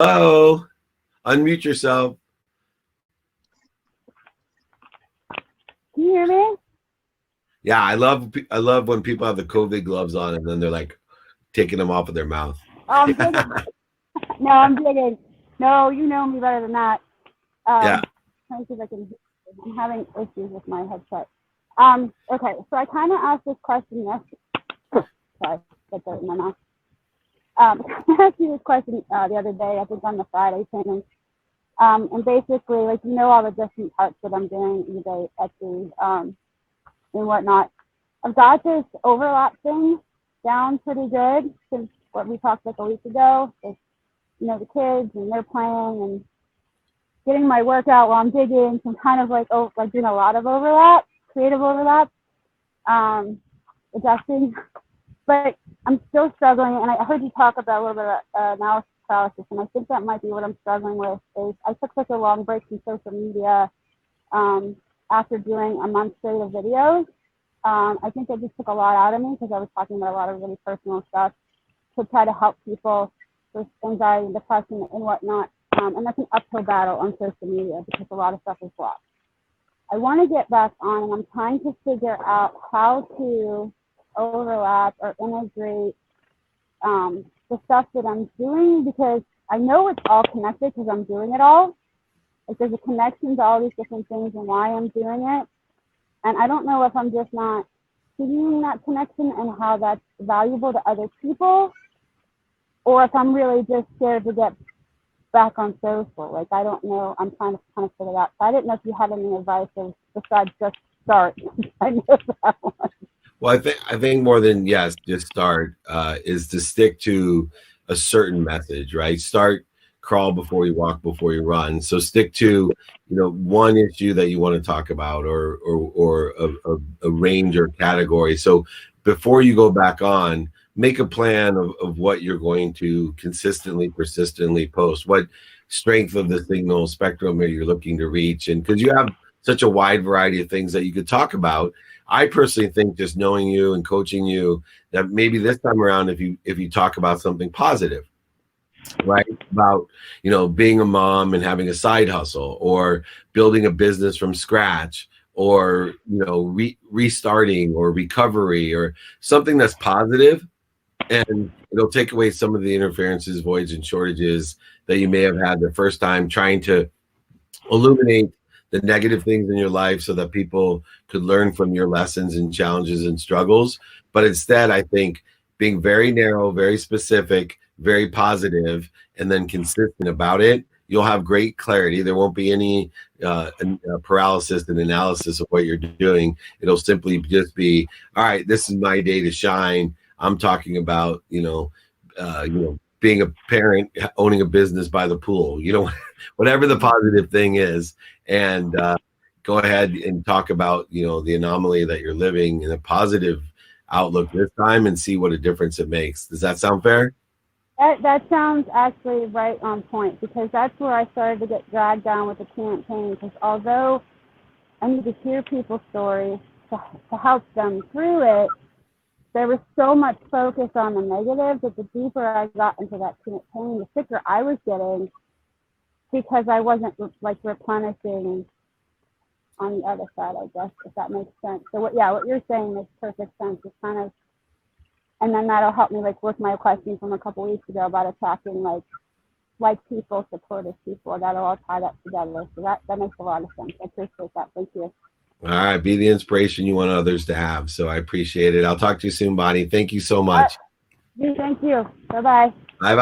Hello. Unmute yourself. Can you hear me? Yeah, I love when people have the COVID gloves on and then they're like taking them off of their mouth. Oh, I'm digging. No, I'm digging. No, you know me better than that. Yeah. Trying to see if I can. I'm having issues with my headset. Okay, so I kind of asked this question yesterday. Sorry, get dirt in my mouth. I asked you this question the other day, I think on the Friday thing. And basically, like, you know, all the different parts that I'm doing, eBay, Etsy, and whatnot. I've got this overlap thing down pretty good since what we talked like a week ago. With, you know, the kids and they're playing and getting my workout while I'm digging. So I'm kind of like doing a lot of overlap, creative overlap, adjusting. But I'm still struggling, and I heard you talk about a little bit of analysis paralysis, and I think that might be what I'm struggling with. Is I took such a long break from social media after doing a month straight of videos. I think it just took a lot out of me because I was talking about a lot of really personal stuff to try to help people with anxiety and depression and whatnot. And that's an uphill battle on social media because a lot of stuff is blocked. I want to get back on, and I'm trying to figure out how to overlap or integrate the stuff that I'm doing, because I know it's all connected because I'm doing it all. Like, there's a connection to all these different things and why I'm doing it. And I don't know if I'm just not seeing that connection and how that's valuable to other people, or if I'm really just scared to get back on social. Like, I don't know. I'm trying to kind of figure it out. So I didn't know if you had any advice besides just start. I know that one. Well, I think more than yes, just start is to stick to a certain message, right? Crawl before you walk, before you run. So stick to, one issue that you want to talk about, or a range or category. So before you go back on, make a plan of what you're going to consistently, persistently post. What strength of the signal spectrum are you looking to reach? And because you have such a wide variety of things that you could talk about, I personally think just knowing you and coaching you, that maybe this time around, if you talk about something positive, right? About, being a mom and having a side hustle, or building a business from scratch, or, restarting or recovery, or something that's positive, and it'll take away some of the interferences, voids, and shortages that you may have had the first time, trying to illuminate the negative things in your life so that people could learn from your lessons and challenges and struggles. But instead, I think being very narrow, very specific, very positive, and then consistent about it, you'll have great clarity. There won't be any paralysis and analysis of what you're doing. It'll simply just be, all right, this is my day to shine. I'm talking about, being a parent, owning a business by the pool, whatever the positive thing is, and go ahead and talk about, the anomaly that you're living in a positive outlook this time, and see what a difference it makes. Does that sound fair? That sounds actually right on point, because that's where I started to get dragged down with the campaign. Because although I need to hear people's stories to help them through it, there was so much focus on the negative that the deeper I got into that campaign, the sicker I was getting, because I wasn't like replenishing on the other side, I guess, if that makes sense. So what you're saying makes perfect sense. It's kind of, and then that'll help me like with my question from a couple weeks ago about attracting like people, supportive people. That'll all tie that together. So that makes a lot of sense. I appreciate that. Thank you. All right, be the inspiration you want others to have. So I appreciate it. I'll talk to you soon, Bonnie. Thank you so much. Thank you. Bye-bye. Bye-bye.